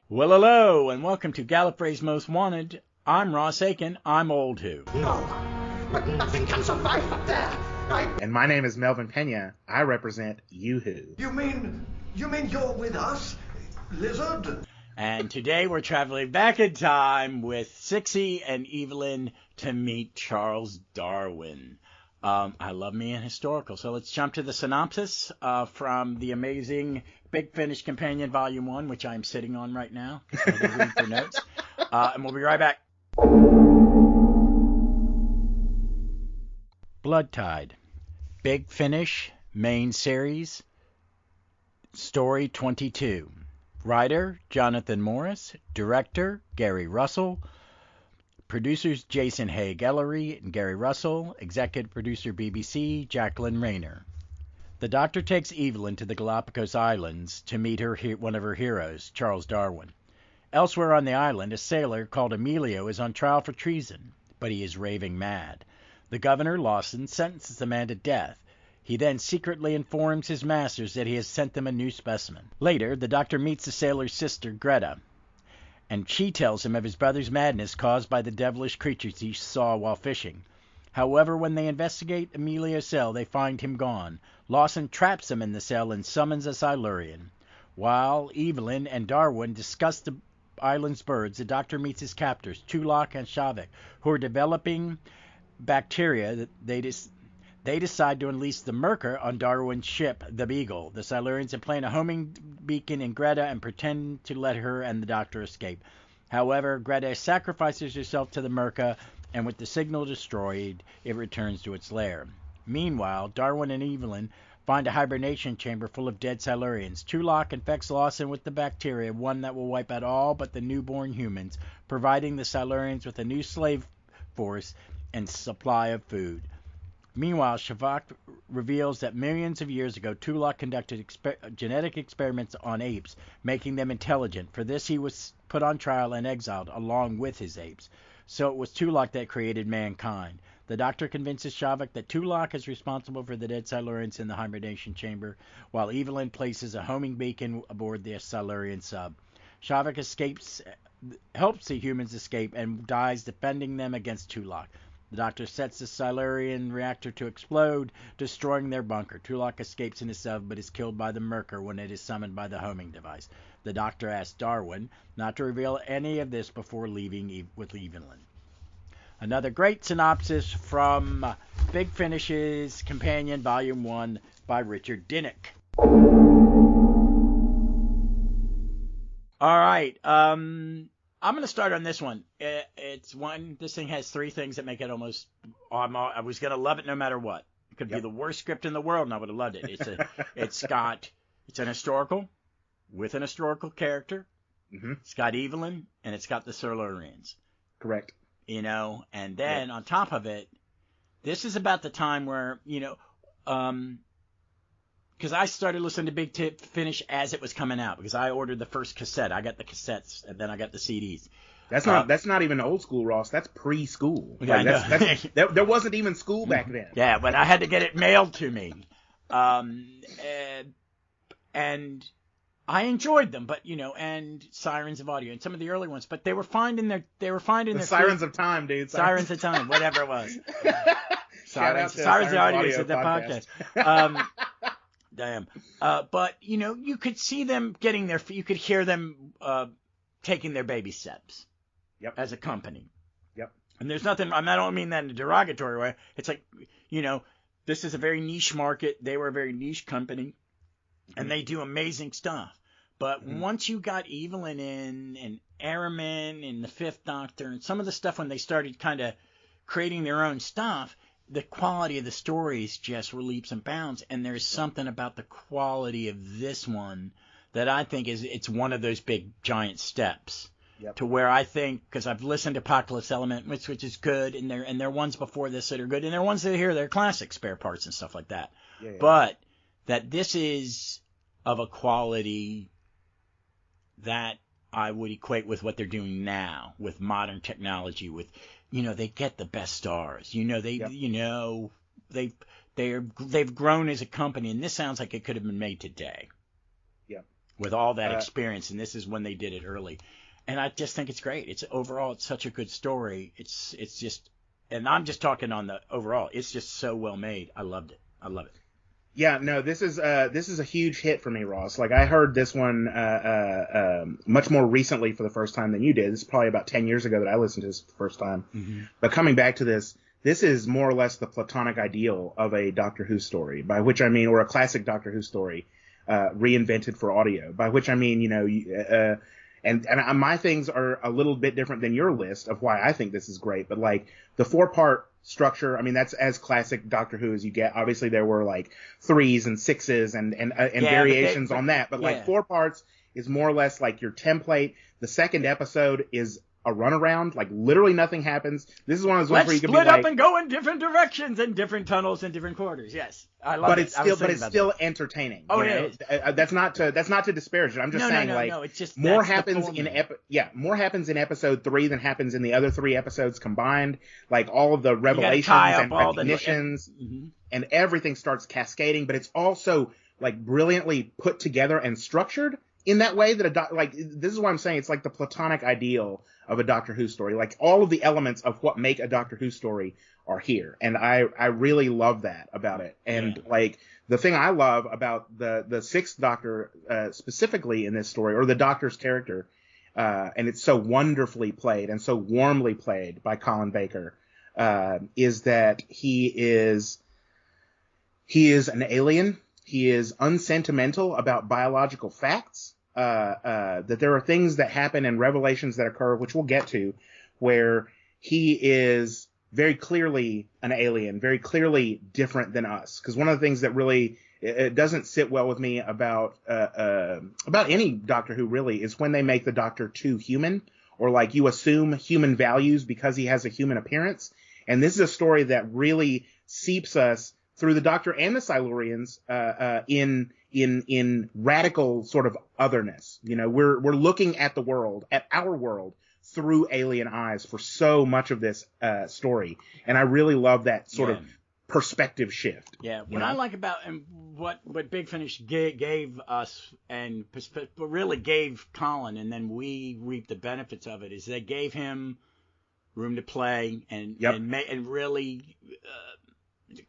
Well, hello, and welcome to Gallifrey's Most Wanted. I'm Ross Aiken. I'm Old Who. No, but nothing can survive up there. And my name is Melvin Pena. I represent Yoo-Hoo. You mean you're with us, Lizard? And today we're traveling back in time with Sixie and Evelyn to meet Charles Darwin. I love me in historical, so let's jump to the synopsis from the amazing Big Finish Companion Volume 1, which I'm sitting on right now. I had to read for notes. And we'll be right back. Bloodtide. Big Finish, main series, story 22. Writer, Jonathan Morris. Director, Gary Russell. Producers, Jason Hay Gallery and Gary Russell. Executive producer, BBC, Jacqueline Rayner. The Doctor takes Evelyn to the Galapagos Islands to meet one of her heroes, Charles Darwin. Elsewhere on the island, a sailor called Emilio is on trial for treason, but he is raving mad. The governor, Lawson, sentences the man to death. He then secretly informs his masters that he has sent them a new specimen. Later, the Doctor meets the sailor's sister, Greta, and she tells him of his brother's madness caused by the devilish creatures he saw while fishing. However, when they investigate Emilio's cell, they find him gone. Lawson traps him in the cell and summons a Silurian. While Evelyn and Darwin discuss the island's birds, the Doctor meets his captors, Tulak and Shavik, who are developing bacteria that they decide to unleash the Merker on Darwin's ship, the Beagle. The Silurians implant a homing beacon in Greta and pretend to let her and the Doctor escape. However, Greta sacrifices herself to the Merker, and with the signal destroyed, it returns to its lair. Meanwhile, Darwin and Evelyn find a hibernation chamber full of dead Silurians. Tulak infects Lawson with the bacteria, one that will wipe out all but the newborn humans, providing the Silurians with a new slave force and supply of food. Meanwhile, Shavak reveals that millions of years ago, Tulak conducted genetic experiments on apes, making them intelligent. For this, he was put on trial and exiled, along with his apes. So it was Tulak that created mankind. The Doctor convinces Shavak that Tulak is responsible for the dead Silurians in the hibernation chamber, while Evelyn places a homing beacon aboard the Silurian sub. Shavak helps the humans escape, and dies defending them against Tulak. The Doctor sets the Silurian reactor to explode, destroying their bunker. Tulak escapes in his sub, but is killed by the Merker when it is summoned by the homing device. The Doctor asks Darwin not to reveal any of this before leaving with Evelyn. Another great synopsis from Big Finish's Companion Volume 1 by Richard Dinnick. All right, I'm going to start on this one. This thing has three things that make it almost, I was going to love it no matter what. It could be the worst script in the world and I would have loved it. It's an historical with an historical character. Mm-hmm. It's got Evelyn and it's got the Silurians. Correct. And then on top of it, this is about the time where, because I started listening to Big Finish as it was coming out, because I ordered the first cassette. I got the cassettes, and then I got the CDs. That's not even old school, Ross. That's preschool. Yeah, there wasn't even school back then. Yeah, but I had to get it mailed to me. And I enjoyed them, but and Sirens of Audio and some of the early ones, but they were finding their Sirens of Time, dude. Sirens of Time, whatever it was. Sirens of Audio is the podcast. Damn. But you could see them getting you could hear them taking their baby steps. Yep. As a company. Yep. And there's nothing, I don't mean that in a derogatory way. It's like, this is a very niche market. They were a very niche company. And they do amazing stuff. But once you got Evelyn in, and Araman, and the Fifth Doctor, and some of the stuff when they started kind of creating their own stuff, the quality of the stories just were leaps and bounds. And there's something about the quality of this one that I think it's one of those big giant steps. Yep. To where I think, because I've listened to Apocalypse Element, which is good, and there are ones before this that are good, and there are ones that they're classic spare parts and stuff like that. Yeah. But that this is of a quality that I would equate with what they're doing now with modern technology. With they get the best stars. They've grown as a company, and this sounds like it could have been made today. Yeah. with all that experience, and this is when they did it early. And I just think it's great. It's such a good story. It's just, and I'm just talking on the overall. It's just so well made. I loved it. I love it. Yeah, no, this is a huge hit for me, Ross. Like, I heard this one much more recently for the first time than you did. This is probably about 10 years ago that I listened to this for the first time. Mm-hmm. But coming back to this is more or less the platonic ideal of a Doctor Who story, by which I mean, or a classic Doctor Who story reinvented for audio, by which I mean, and my things are a little bit different than your list of why I think this is great. But like the 4-part structure, I mean, that's as classic Doctor Who as you get. Obviously, there were like 3s and 6s and variations on that. But like 4 parts is more or less like your template. The second episode is a runaround, like literally nothing happens. This is one of those ones where you can be like, split up and go in different directions and different tunnels and different quarters. Yes, I love it. But it's still entertaining. Oh, it is. That's not to disparage it. I'm just saying, no, it's just more happens more happens in episode 3 than happens in the other 3 episodes combined. Like all of the revelations and recognitions and everything starts cascading, but it's also like brilliantly put together and structured in that way that this is why I'm saying it's like the platonic ideal of a Doctor Who story. Like all of the elements of what make a Doctor Who story are here. And I really love that about it. And like the thing I love about the Sixth Doctor, specifically in this story, or the Doctor's character, and it's so wonderfully played and so warmly played by Colin Baker, is that he is an alien. He is unsentimental about biological facts. That there are things that happen and revelations that occur, which we'll get to, where he is very clearly an alien, very clearly different than us. Because one of the things that really it doesn't sit well with me about any Doctor Who really is when they make the Doctor too human, or like you assume human values because he has a human appearance. And this is a story that really seeps us through the Doctor and the Silurians in radical sort of otherness. We're looking at the world, at our world, through alien eyes for so much of this story, and I really love that sort of perspective shift. Yeah, what I like about and what Big Finish gave us and really gave Colin, and then we reaped the benefits of it, is they gave him room to play and really.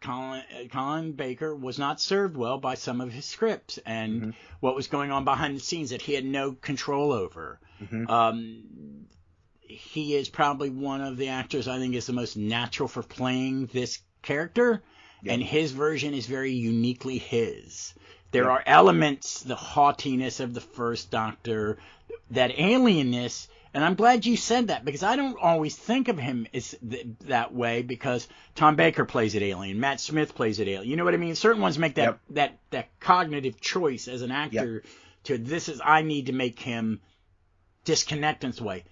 Colin Baker was not served well by some of his scripts and what was going on behind the scenes that he had no control over. He is probably one of the actors I think is the most natural for playing this character, and his version is very uniquely his. There are elements, the haughtiness of the first Doctor, that alienness. And I'm glad you said that, because I don't always think of him as that way, because Tom Baker plays it alien, Matt Smith plays it alien. You know what I mean? Certain ones make that cognitive choice as an actor I need to make him disconnect in this way.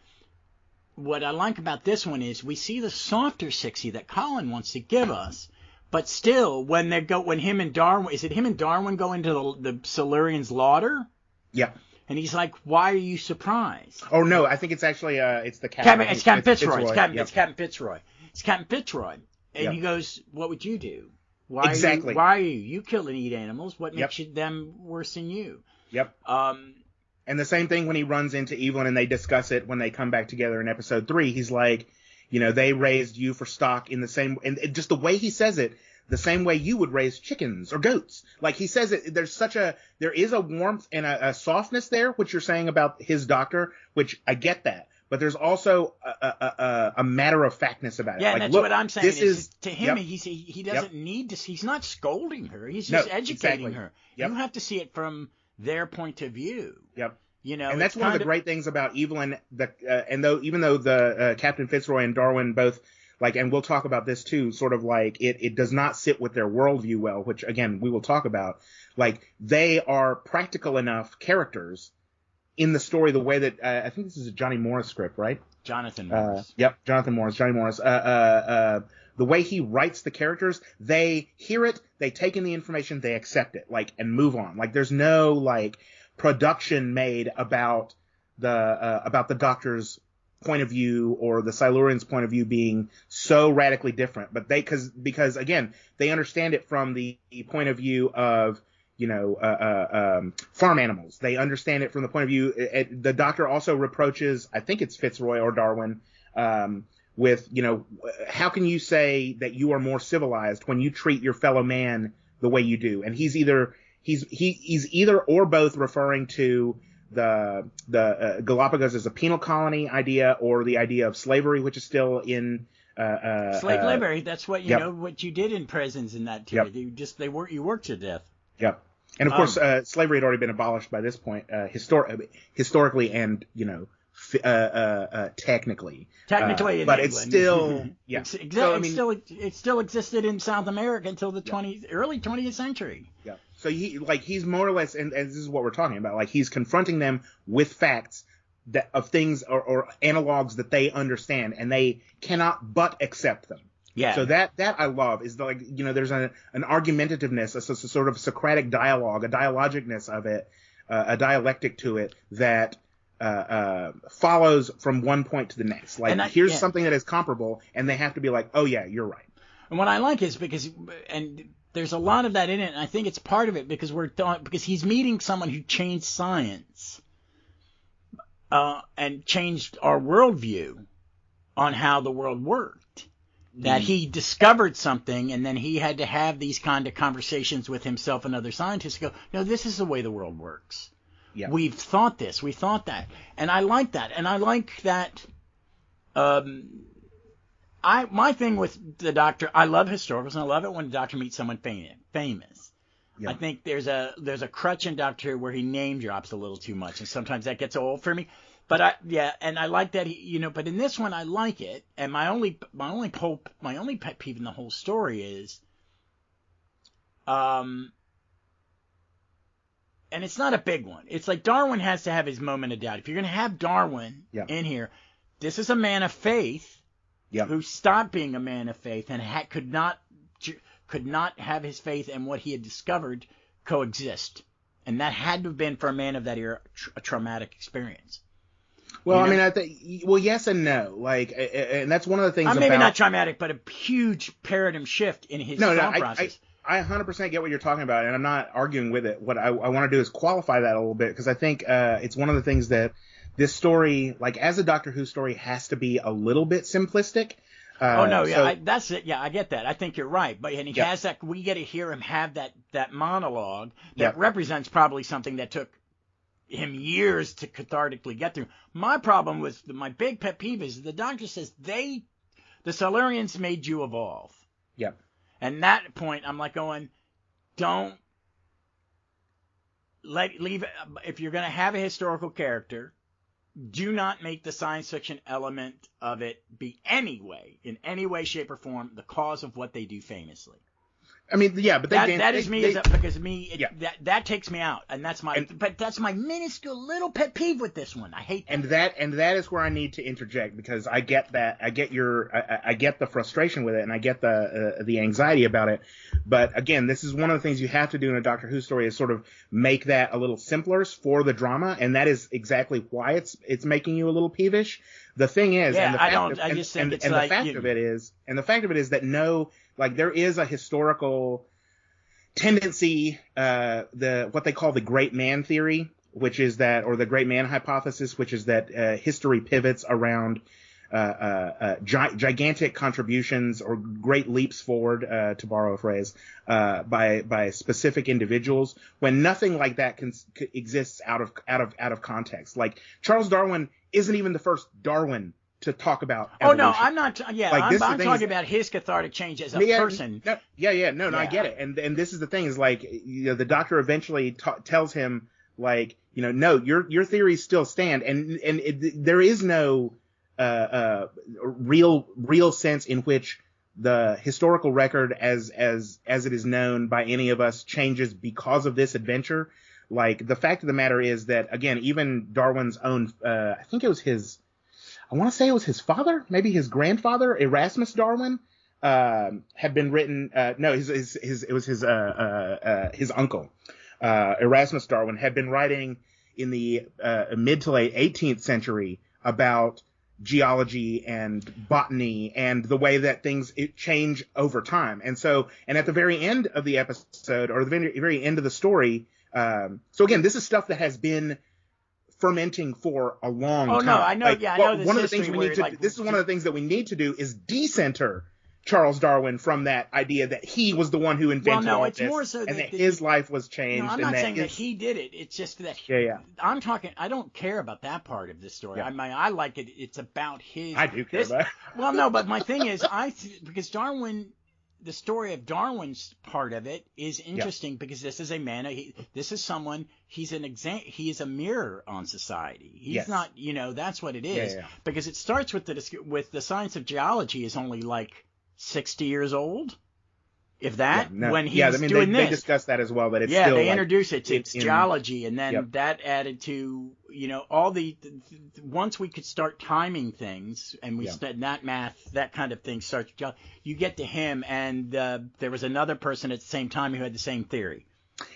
What I like about this one is we see the softer Sixie that Colin wants to give us, but still when him and Darwin go into the Silurian's larder? Yeah. And he's like, "Why are you surprised?" Oh no, I think it's actually it's the captain. It's Captain Fitzroy. It's Captain Fitzroy. It's Captain Fitzroy. And he goes, "What would you do? Why are you? You kill and eat animals. What makes them worse than you?" Yep. And the same thing when he runs into Evelyn and they discuss it when they come back together in episode 3. He's like, they raised you for stock in the same, and just the way he says it, the same way you would raise chickens or goats. Like he says it, there is a warmth and a softness there, which you're saying about his Doctor, which I get that. But there's also a matter of factness about it. Yeah, like, that's what I'm saying. To him, he doesn't need to. He's not scolding her. He's just educating her. Yep. You have to see it from their point of view. Yep. And that's one of the great things about Evelyn. Even though the Captain Fitzroy and Darwin both. And we'll talk about this too, sort of like it does not sit with their worldview well, which again, we will talk about. They are practical enough characters in the story the way that, I think this is a Johnny Morris script, right? Jonathan Morris. Johnny Morris. The way he writes the characters, they hear it, they take in the information, they accept it, and move on. There's no, production made about the Doctor's point of view or the Silurians' point of view being so radically different, but because again they understand it from the point of view of farm animals. They understand it from the point of view. The Doctor also reproaches, I think it's Fitzroy or Darwin, with, how can you say that you are more civilized when you treat your fellow man the way you do? And he's either or both referring to the Galapagos as a penal colony idea, or the idea of slavery, which is still in slave labor. That's what what you did in prisons in that period. Yep. You worked to death. Yep. And of course, slavery had already been abolished by this point, historically and technically. Technically, in but England. it's still it still existed in South America until the early 20th century. Yeah. So he's more or less, and this is what we're talking about. Like, he's confronting them with facts of things or analogs that they understand, and they cannot but accept them. Yeah. So that I love is there's an argumentativeness, a sort of Socratic dialogue, a dialogicness of it, a dialectic to it that follows from one point to the next. Like, here's something that is comparable, and they have to be like, oh yeah, you're right. And what I like is because there's a lot of that in it, and I think it's part of it because because he's meeting someone who changed science and changed our worldview on how the world worked. That he discovered something, and then he had to have these kind of conversations with himself and other scientists. Go, no, this is the way the world works. Yeah. We've thought this, we thought that, and I like that, and I like that. My thing with the Doctor, I love historicals, and I love it when the Doctor meets someone famous. Yeah. I think there's a crutch in Doctor Who where he name drops a little too much, and sometimes that gets old for me. But I like that but in this one I like it, and my only pet peeve in the whole story is, and it's not a big one. It's like Darwin has to have his moment of doubt. If you're going to have Darwin in here, this is a man of faith who stopped being a man of faith and could not have his faith and what he had discovered coexist, and that had to have been for a man of that era a traumatic experience. Well, I mean, I think, yes and no. Like, and that's one of the things. Maybe not traumatic, but a huge paradigm shift in his thought process. I 100% get what you're talking about, and I'm not arguing with it. What I want to do is qualify that a little bit, because I think it's one of the things that this story, like as a Doctor Who story, has to be a little bit simplistic. That's it. Yeah, I get that. I think you're right. But he has that. We get to hear him have that monologue that represents probably something that took him years to cathartically get through. My problem with my big pet peeve is the Doctor says the Silurians made you evolve. Yeah. And that point, I'm like going, don't leave. If you're going to have a historical character, do not make the science fiction element of it be in any way, shape, or form, the cause of what they do famously. I mean, yeah, but that takes me out, and that's my minuscule little pet peeve with this one. I hate that. And that is where I need to interject, because I get that. I get the frustration with it, and I get the anxiety about it. But again, this is one of the things you have to do in a Doctor Who story, is sort of make that a little simpler for the drama, and that is exactly why it's making you a little peevish. The thing is, the fact of it is that there is a historical tendency, what they call the great man theory, which is that, or the great man hypothesis, which is that history pivots around gigantic contributions or great leaps forward, to borrow a phrase, by specific individuals, when nothing like that exists out of context. Like, Charles Darwin isn't even the first Darwin to talk about evolution. Oh, no, I'm not. I'm talking about his cathartic change as a person. No, I get it. And this is the thing, is like, the Doctor eventually tells him, like, no, your theories still stand, and there is no real sense in which the historical record as it is known by any of us changes because of this adventure. Like, the fact of the matter is that, again, even Darwin's own, I want to say it was his father, maybe his grandfather, Erasmus Darwin, had been written. It was his uncle, Erasmus Darwin, had been writing in the mid to late 18th century about geology and botany and the way that things change over time. And at the very end of the episode, or the very end of the story, so again, this is stuff that has been fermenting for a long time. Oh no, I know. I know this. One of the things we need to this is one of the things that we need to do is decenter Charles Darwin from that idea that he was the one who invented all this, more so and that his life was changed. No, I'm not saying that he did it. It's just that I'm talking. I don't care about that part of this story. I mean, I like it. It's about his. I do care about it. Well, no, but my thing is, because Darwin, the story of Darwin's part of it is interesting because this is a man. This is someone. He is a mirror on society. He's not. That's what it is. Because it starts with the science of geology is only like 60 years old, if that, when he's doing this. They discuss that as well, but it's still they introduce it to geology, and then that added to, all the, once we could start timing things, and we that math, that kind of thing starts, you get to him, and there was another person at the same time who had the same theory.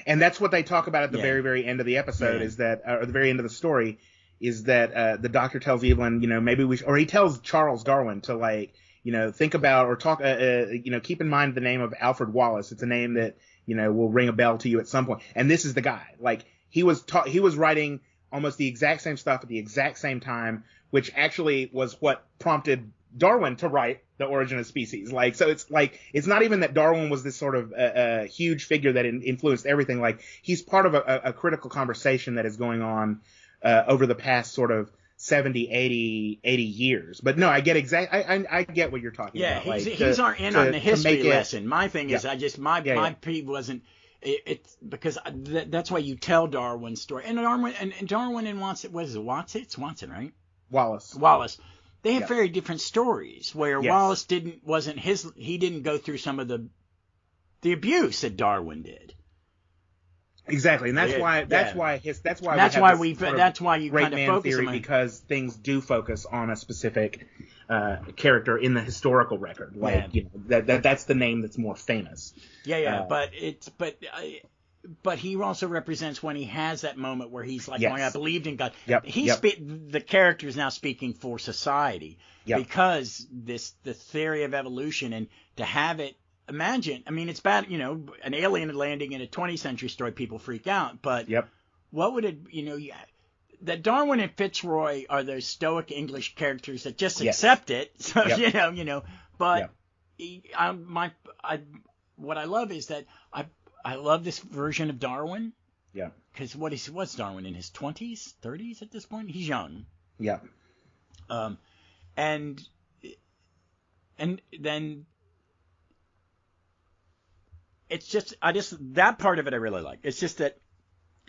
And that's what they talk about at the very, very end of the episode, is that, or the very end of the story, is that the doctor tells Evelyn, maybe he tells Charles Darwin to, think about or talk, keep in mind the name of Alfred Wallace. It's a name that, will ring a bell to you at some point. And this is the guy. He was writing almost the exact same stuff at the exact same time, which actually was what prompted Darwin to write The Origin of Species. So it's not even that Darwin was this sort of huge figure that influenced everything. He's part of a critical conversation that is going on over the past sort of 70, 80 years. But no, I get I get what you're talking about. Yeah, he's our in on the history lesson. My thing is, my peeve wasn't, it's because that's why you tell Darwin's story. And Darwin and Watson, what is it, Watson? It's Watson, right? Wallace. They have very different stories, where Wallace didn't go through some of the abuse that Darwin did. Exactly, and that's why you kind of focus theory, because things do focus on a specific character in the historical record. That's the name that's more famous. But he also represents when he has that moment where he's like, I believed in God. The character is now speaking for society because the theory of evolution, and to have it. Imagine, it's bad, an alien landing in a 20th century story, people freak out, but what would it, that Darwin and Fitzroy are those stoic English characters that just accept it, so, but what I love is that I love this version of Darwin, because what's Darwin, in his 20s, 30s at this point? He's young. And then it's just, that part of it I really like. It's just that,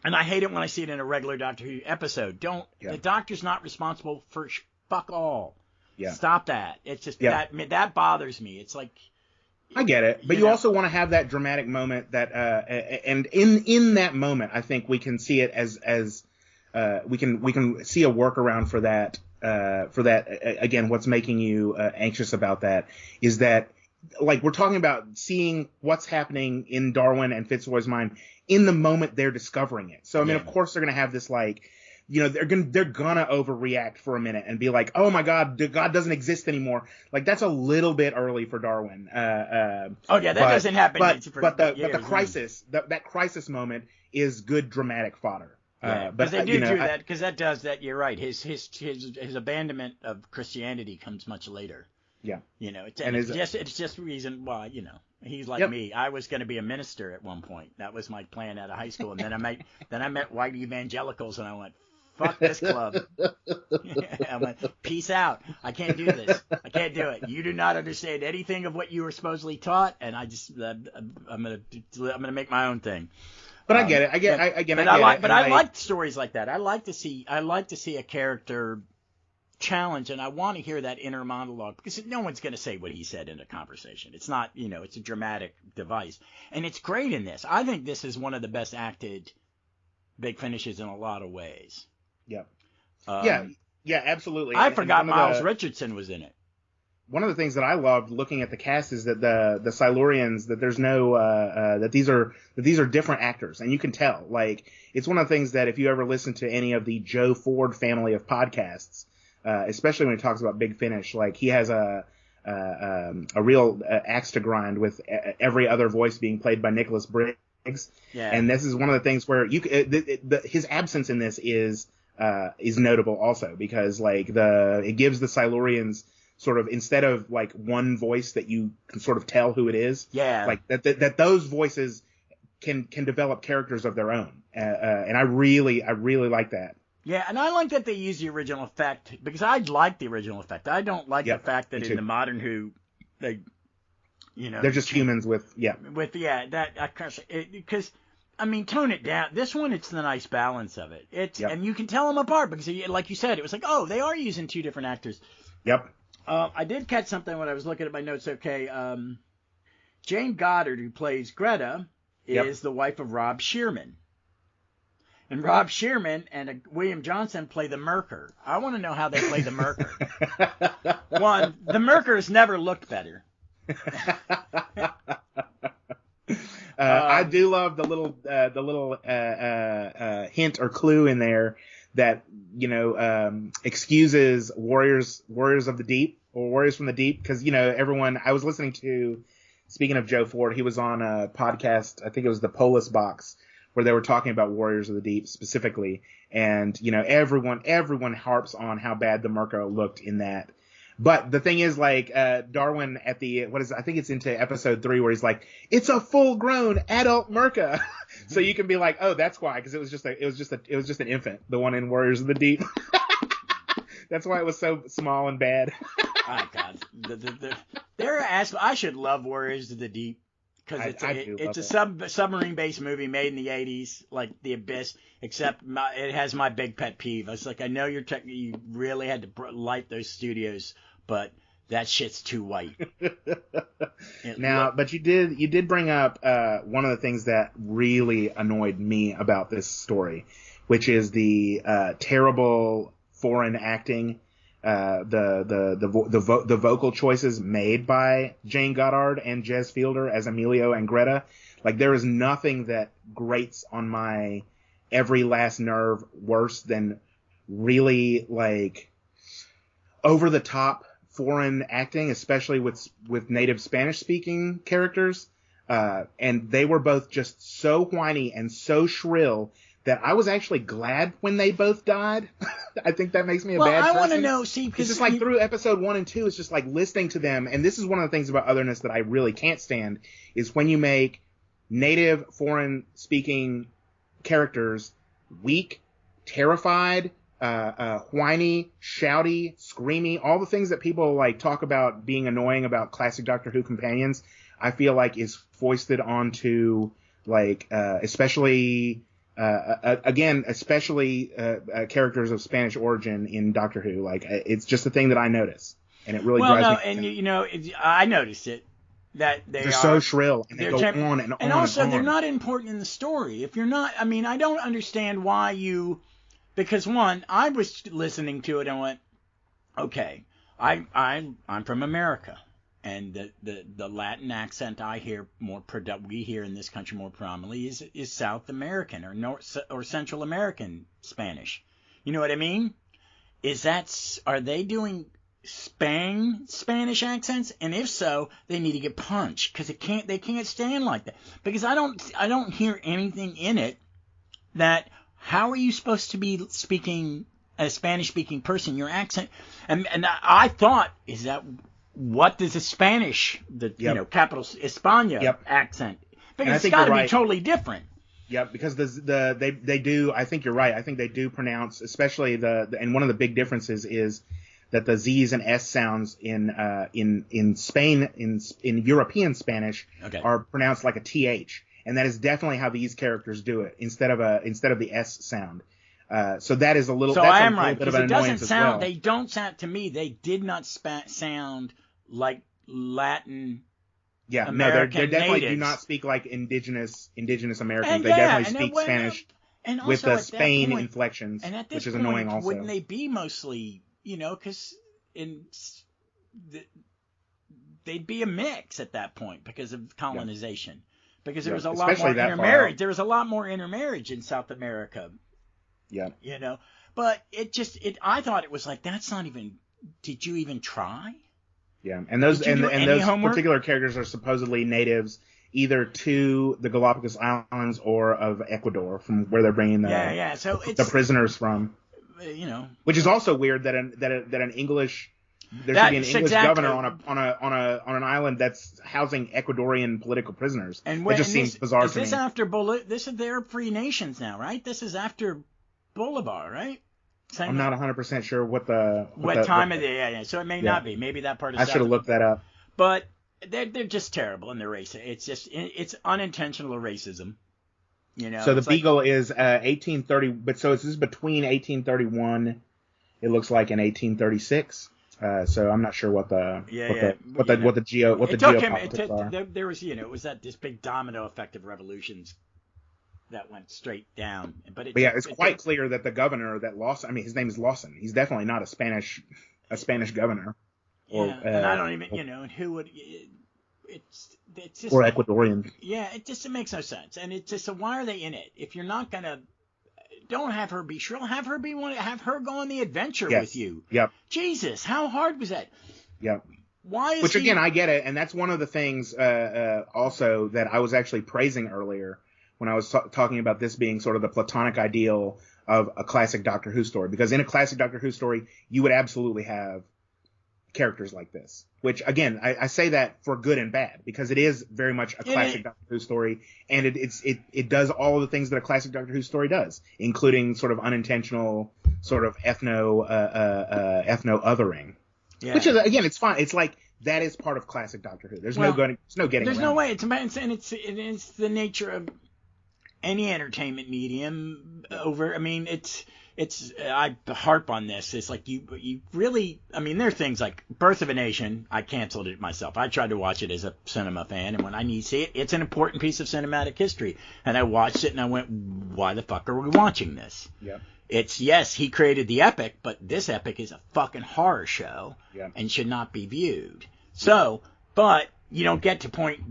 and I hate it when I see it in a regular Doctor Who episode. The Doctor's not responsible for fuck all. Stop that. It's just that bothers me. It's like, I get it, but you also want to have that dramatic moment that, and in that moment, I think we can see it as we can see a workaround for that. Again, what's making you anxious about that is that, we're talking about seeing what's happening in Darwin and Fitzroy's mind in the moment they're discovering it. So, of course they're going to have this, they're gonna overreact for a minute and be like, oh my God, God doesn't exist anymore. That's a little bit early for Darwin. That doesn't happen. But the crisis, that crisis moment is good dramatic fodder. But they do that, because that does that. You're right. His abandonment of Christianity comes much later. It's just reason why, he's like me. I was going to be a minister at one point. That was my plan out of high school. And then I met white evangelicals, and I went, fuck this club. I went, peace out. I can't do this. I can't do it. You do not understand anything of what you were supposedly taught, and I'm gonna make my own thing. But I get it. I like stories like that. I like to see a character challenge, and I want to hear that inner monologue, because no one's going to say what he said in a conversation. It's not, it's a dramatic device, and it's great in this. I think this is one of the best acted Big Finishes in a lot of ways. Absolutely. I forgot Miles Richardson was in it. One of the things that I loved looking at the cast is that the Silurians, that there's no that these are different actors, and you can tell. It's one of the things that if you ever listen to any of the Joe Ford family of podcasts, especially when he talks about Big Finish. Like, he has a real axe to grind with every other voice being played by Nicholas Briggs. Yeah. And this is one of the things where his absence in this is notable also, because like it gives the Silurians sort of, instead of like one voice that you can sort of tell who it is, like that those voices can develop characters of their own, and I really like that. Yeah, and I like that they use the original effect, because I like the original effect. I don't like the fact that in the modern Who, they, they're just humans with because I mean, tone it down. This one, it's the nice balance of it. And you can tell them apart, because like you said, it was like, oh, they are using two different actors. Yep. I did catch something when I was looking at my notes. Okay, Jane Goddard, who plays Greta, is the wife of Rob Shearman. And Rob Shearman and William Johnson play the Merker. I want to know how they play the Merker. One, the Merkers never looked better. I do love the little hint or clue in there that excuses Warriors of the Deep, or Warriors from the Deep, because everyone. I was listening to, speaking of Joe Ford, he was on a podcast, I think it was the Polis Box, where they were talking about Warriors of the Deep specifically, and everyone harps on how bad the Merca looked in that. But the thing is, like, Darwin at I think it's into episode 3, where he's like, it's a full-grown adult Merca. So you can be like, oh, that's why, because it was just an infant, the one in Warriors of the Deep. That's why it was so small and bad. Oh God, I should love Warriors of the Deep, because it's a submarine-based movie made in the 80s, like The Abyss, except it has my big pet peeve. It's like, I know you really had to light those studios, but that shit's too white. But you did bring up one of the things that really annoyed me about this story, which is the terrible foreign acting, the vocal choices made by Jane Goddard and Jez Fielder as Emilio and Greta. Like, there is nothing that grates on my every last nerve worse than really, like, over the top foreign acting, especially with native Spanish speaking characters. And they were both just so whiny and so shrill that I was actually glad when they both died. I think that makes me a bad person. I want to know, see, because it's just like through episode 1 and 2, it's just like listening to them. And this is one of the things about Otherness that I really can't stand, is when you make native foreign speaking characters weak, terrified, whiny, shouty, screamy, all the things that people like talk about being annoying about classic Doctor Who companions, I feel like is foisted onto, like, especially characters of Spanish origin in Doctor Who. Like, it's just a thing that I notice, and it really drives me. And I noticed it, that they're so shrill, and they go on and on. And also, and on. they're not important in the story. If you're not, I mean, I don't understand why you. Because one, I was listening to it and went, okay, I'm from America, and the Latin accent I hear we hear in this country more prominently is South American or Central American Spanish. You know what I mean? Are they doing Spanish accents? And if so, they need to get punched, because they can't stand like that. Because I don't hear anything in it that. How are you supposed to be speaking a Spanish-speaking person? Your accent, and I thought, is that what does a Spanish, capital España accent? Because it's got to be totally different. Yeah, because they do. I think you're right. I think they do pronounce, especially and one of the big differences is that the Z's and S sounds in Spain in European Spanish are pronounced like a TH. And that is definitely how these characters do it, instead of the S sound. So that is a little. So that's I am a right, bit of because an it doesn't annoyance sound. as well. They don't sound to me. They did not sound like Latin. Yeah, American they definitely natives. do not speak like indigenous Americans. And they definitely speak Spanish and with the Spain point, inflections, and at this which is point, annoying also. Wouldn't they be mostly, because they'd be a mix at that point because of colonization. Yeah. Because there was a lot more intermarriage. There was a lot more intermarriage in South America. Yeah. But I thought it was like, that's not even, did you even try? Yeah, and those particular characters are supposedly natives either to the Galapagos Islands or of Ecuador, from where they're bringing the prisoners from. Which is also weird that an English should be an English governor on an island that's housing Ecuadorian political prisoners. It just seems bizarre to me. Is this after they're free nations now, right? This is after Bolivar, right? I'm not 100% sure what time of the so it may not be. Maybe that part is. I should have looked that up. But they're just terrible in their race. It's unintentional racism. So the Beagle is 1830, but so this is between 1831, it looks like, and 1836. So I'm not sure what the geopolitics are. There was it was this big domino effect of revolutions that went straight down. But it's quite clear that the governor that lost. I mean, his name is Lawson. He's definitely not a Spanish governor. And I don't even who would. It's just, or Ecuadorian. Yeah, it makes no sense, and it's just, so why are they in it? If you're not gonna, don't have her be shrill. Have her go on the adventure with you. Yep. Jesus, how hard was that? Yep. Why is Again, I get it, and that's one of the things also that I was actually praising earlier when I was talking about this being sort of the platonic ideal of a classic Doctor Who story, because in a classic Doctor Who story, you would absolutely have characters like this, which again, I say that for good and bad, because it is very much a classic Doctor Who story, and it does all the things that a classic Doctor Who story does, including sort of unintentional sort of ethno othering, which is, again, it's fine. It's like, that is part of classic Doctor Who. There's no getting there's around no way. It's the nature of any entertainment medium I harp on this. It's like you really, there are things like Birth of a Nation. I canceled it myself. I tried to watch it as a cinema fan, and when I need to see it, it's an important piece of cinematic history. And I watched it, and I went, why the fuck are we watching this? Yeah. It's, yes, he created the epic, but this epic is a fucking horror show and should not be viewed. So, but you don't get to point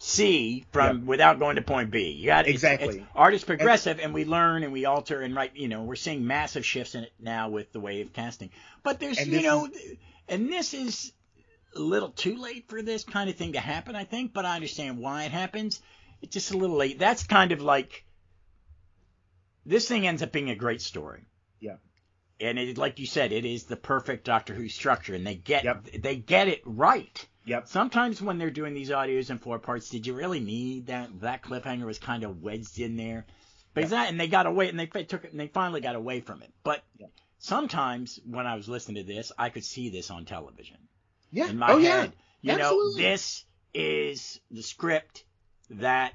C without going to point B. You got exactly. Art is progressive, and we learn and we alter and write. We're seeing massive shifts in it now with the way of casting. But there's and this is a little too late for this kind of thing to happen, I think. But I understand why it happens. It's just a little late. That's kind of like, this thing ends up being a great story. Yeah. And it, like you said, it is the perfect Doctor Who structure, and they get it right. Yep. Sometimes when they're doing these audios in 4 parts, did you really need that? That cliffhanger was kind of wedged in there, but and they got away, and they took it, and they finally got away from it. But sometimes when I was listening to this, I could see this on television. Yeah. In my head, Absolutely. This is the script that,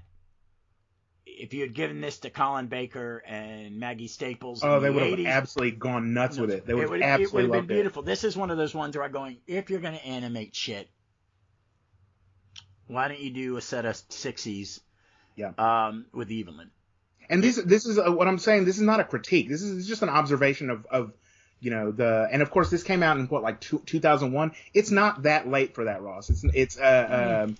if you had given this to Colin Baker and Maggie Staples, they would have absolutely gone nuts with it. They would have absolutely loved it. Would have been beautiful. This is one of those ones where I'm going, if you're going to animate shit, why don't you do a set of Sixies with Evelyn? And this is what I'm saying. This is not a critique. This is just an observation of and of course this came out in 2001. It's not that late for that, Ross. It's and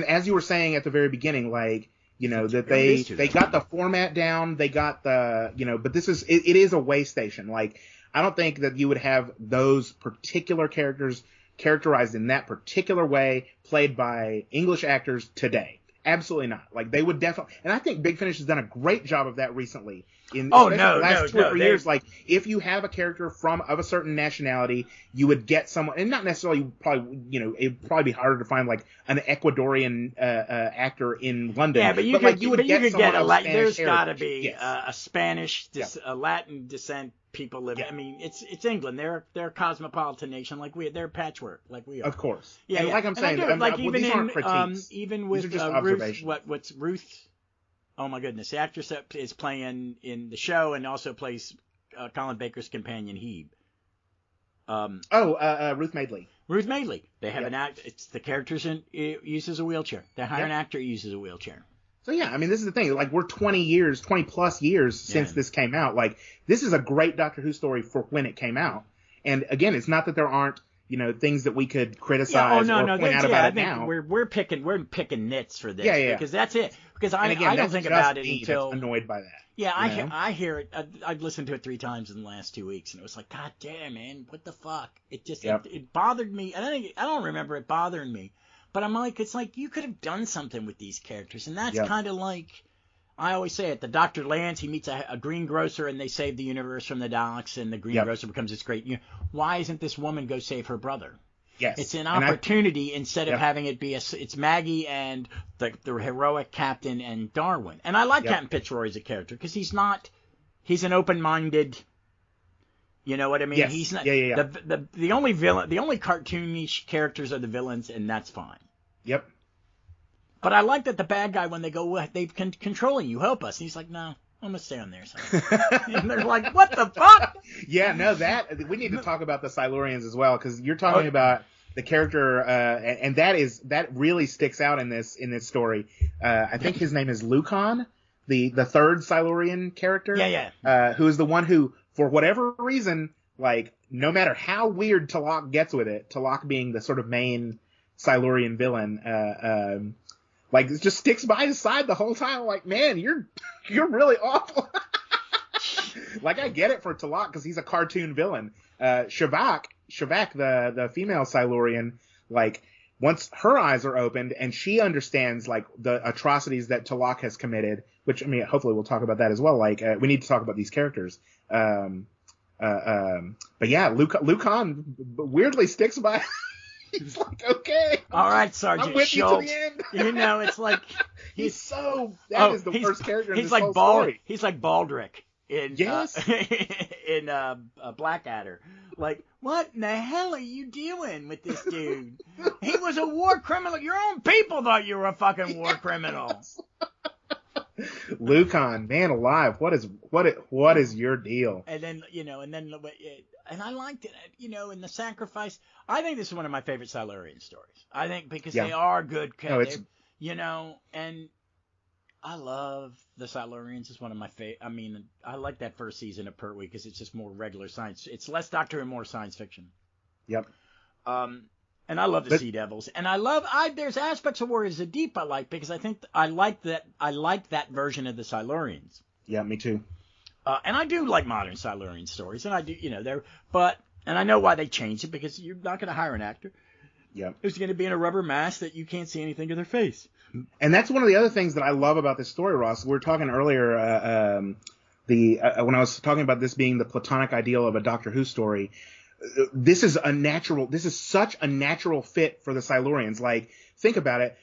as you were saying at the very beginning, like, that they got the format down, they got the, but this is, it is a way station. Like, I don't think that you would have those particular characters characterized in that particular way, played by English actors today. Absolutely not. Like, they would definitely, and I think Big Finish has done a great job of that recently. The last 2 or 3 years, like, if you have a character of a certain nationality, you would get someone, and not necessarily probably, it'd probably be harder to find like an Ecuadorian actor in London. Yeah, but you could get there's got to be a Spanish, a Latin descent people living. I mean, it's England. They're a cosmopolitan nation, like they're patchwork, like we are. Of course. Yeah, and like I'm saying, even these aren't critiques. Even with these are just Ruth, observations. what's Ruth? Oh my goodness, the actress that is playing in the show and also plays Colin Baker's companion Hebe. Ruth Madeley. Ruth Madeley. They have an act. It's the character's uses a wheelchair. They hire an actor who uses a wheelchair. So yeah, I mean, this is the thing. Like, we're 20 plus years since this came out. Like, this is a great Doctor Who story for when it came out. And again, it's not that there aren't, things that we could criticize or point out about it now. We're picking nits for this. Yeah. Because that's it. Because I again, don't think about it until annoyed by that. Yeah, I hear it. I've listened to it 3 times in the last 2 weeks, and it was like, God damn, man, what the fuck? It just it bothered me. I don't remember it bothering me, but I'm like, it's like you could have done something with these characters, and that's kind of like I always say it. The Dr. Lance, he meets a greengrocer, and they save the universe from the Daleks, and the greengrocer becomes this great. Why isn't this woman go save her brother? Yes. It's an opportunity instead of having it be it's Maggie and the heroic Captain and Darwin. And I like Captain Fitzroy as a character because he's an open-minded, you know what I mean? Yes. He's not Yeah. The only villain, the only cartoonish characters are the villains, and that's fine. Yep. But I like that the bad guy, when they go, they've controlling you, help us. And he's like, no. I'm going to stay on there. And they're like, what the fuck? Yeah, no, we need to talk about the Silurians as well, because you're talking about the character, and that really sticks out in this story. I think his name is Lucan, the third Silurian character. Yeah. Who is the one who, for whatever reason, like, no matter how weird T'Lok gets with it, T'Lok being the sort of main Silurian villain, like, it just sticks by his side the whole time. Like, man, you're really awful. Like, I get it for T'Lok because he's a cartoon villain. Shavak, the female Silurian, like, once her eyes are opened and she understands, like, the atrocities that T'Lok has committed, which, I mean, hopefully we'll talk about that as well. Like, we need to talk about these characters. But yeah, Lucan weirdly sticks by. He's like, okay. All right, Sergeant I'm with Schultz. You to the end. It's like he's so. That is the worst character in this whole story. He's like Baldric in in Blackadder. Like, what in the hell are you doing with this dude? He was a war criminal. Your own people thought you were a fucking war criminal. Lucan, man alive, what is your deal? And then and I liked it, in the sacrifice. I think this is one of my favorite Silurian stories. I think because they are good, and I love the Silurians. It's one of my favorite. I mean, I like that first season of Pertwee because it's just more regular science. It's less Doctor and more science fiction. Yep. And I love the Sea Devils, and there's aspects of Warriors of the Deep I like because I think I like that version of the Silurians. Yeah, me too. And I do like modern Silurian stories, and I do, and I know why they changed it because you're not going to hire an actor. Yeah. Who's going to be in a rubber mask that you can't see anything of their face. And that's one of the other things that I love about this story, Ross. We were talking earlier, when I was talking about this being the platonic ideal of a Doctor Who story. This is such a natural fit for the Silurians. Like, think about it.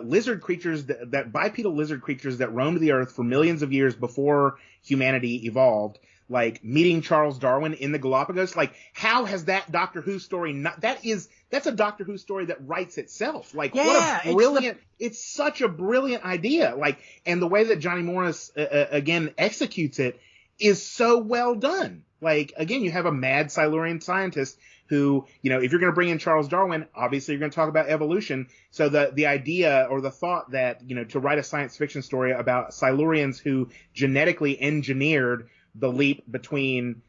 Lizard creatures, that bipedal lizard creatures that roamed the earth for millions of years before humanity evolved, like meeting Charles Darwin in the Galapagos. Like, how has that Doctor Who story that's a Doctor Who story that writes itself. Like, what a brilliant, it's such a brilliant idea. Like, and the way that Johnny Morris, again, executes it is so well done. Like, again, you have a mad Silurian scientist who, if you're going to bring in Charles Darwin, obviously you're going to talk about evolution. So the idea or the thought that, to write a science fiction story about Silurians who genetically engineered the leap between,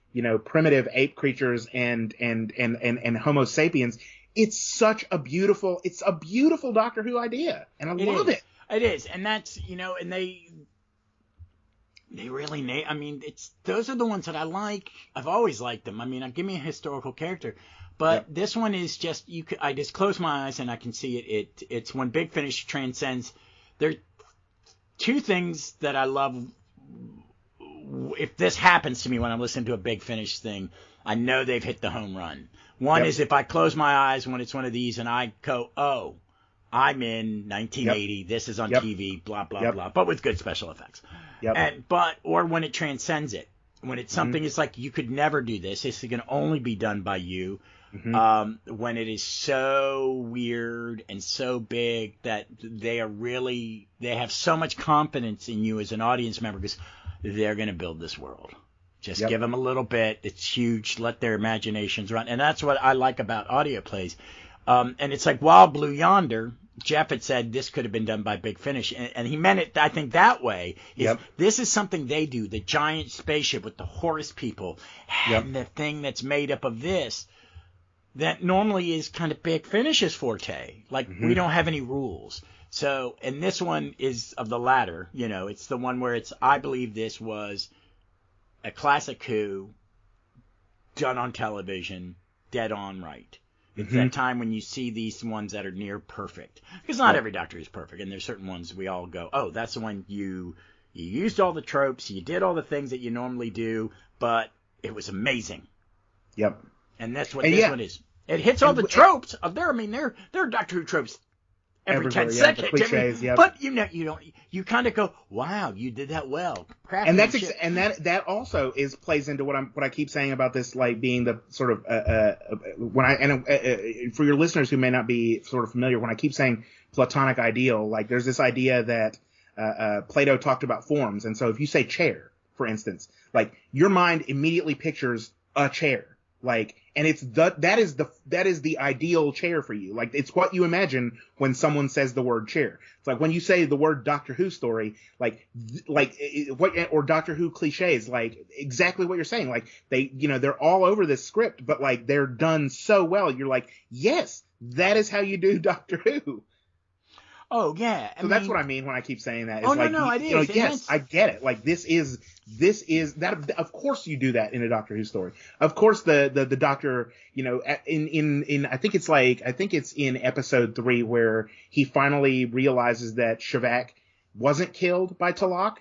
primitive ape creatures and Homo sapiens, it's a beautiful Doctor Who idea. And I love it. It is. And that's, and they really those are the ones that I like. I've always liked them. I mean, give me a historical character, but this one is just I just close my eyes and I can see it. It's when Big Finish transcends. There are two things that I love. If this happens to me when I'm listening to a Big Finish thing, I know they've hit the home run. One is if I close my eyes when it's one of these and I go, oh, I'm in 1980. This is on TV. Blah blah blah. But with good special effects. Or when it transcends it, when it's something it's like you could never do this. This can only be done by you. When it is so weird and so big that they have so much confidence in you as an audience member because they're going to build this world. Just give them a little bit. It's huge. Let their imaginations run. And that's what I like about audio plays. And it's like Wild Blue Yonder, Jeff had said this could have been done by Big Finish, and he meant it, I think, that way. This is something they do, the giant spaceship with the Horus people, and the thing that's made up of this, that normally is kind of Big Finish's forte. Like, we don't have any rules. So, and this one is of the latter. It's the one where I believe this was a classic Who done on television, dead on right. It's that time when you see these ones that are near perfect. Because not every Doctor is perfect, and there's certain ones we all go, oh, that's the one you used all the tropes, you did all the things that you normally do, but it was amazing. Yep. And that's what this one is. It hits all the tropes of there. I mean, there are Doctor Who tropes every 10 seconds. Cliches, But you kind of go, wow, you did that well. And that also plays into what I keep saying about this, like being the sort of for your listeners who may not be sort of familiar, when I keep saying Platonic ideal, like there's this idea that Plato talked about forms, and so if you say chair, for instance, like your mind immediately pictures a chair. Like, and that is the ideal chair for you. Like, it's what you imagine when someone says the word chair. It's like when you say the word Doctor Who story, or Doctor Who cliches, like exactly what you're saying. Like they're all over this script, but like they're done so well. You're like, yes, that is how you do Doctor Who. Oh yeah. So that's what I mean when I keep saying that. It's yes, I get it. Like this is that. Of course you do that in a Doctor Who story. Of course the Doctor, in I think it's in episode 3 where he finally realizes that Shavak wasn't killed by Talak.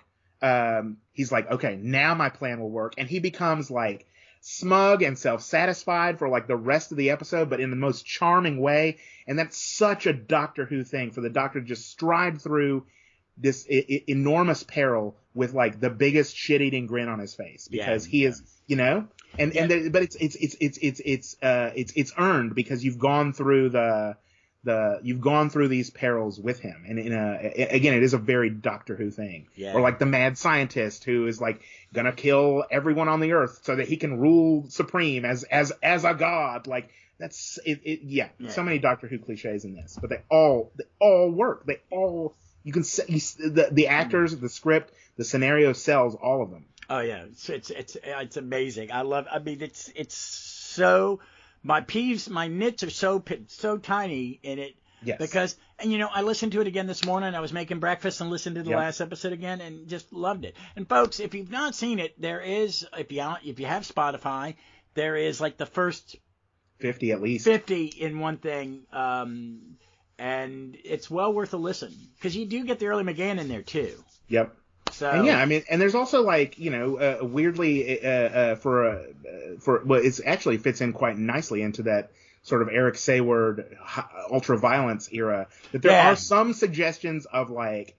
He's like, okay, now my plan will work, and he becomes like smug and self-satisfied for like the rest of the episode, but in the most charming way. And that's such a Doctor Who thing, for the Doctor to just stride through this enormous peril with like the biggest shit-eating grin on his face, because he is, but it's earned because you've gone through these perils with him, and again, it is a very Doctor Who thing. Or like the mad scientist who is like gonna kill everyone on the earth so that he can rule supreme as a god. Like that's it. So many Doctor Who cliches in this, but they all work. They all, you can say, the actors, the script, the scenario sells all of them. Oh yeah, it's amazing. It's so. My nits are so tiny in it. Yes. Because, and I listened to it again this morning. I was making breakfast and listened to the last episode again and just loved it. And folks, if you've not seen it, there is, if you have Spotify, there is like the first 50 at least. 50 in one thing. And it's well worth a listen, because you do get the early McGann in there too. Yep. So, and there's also like, weirdly, it actually fits in quite nicely into that sort of Eric Sayward ultra-violence era, that there are some suggestions of like,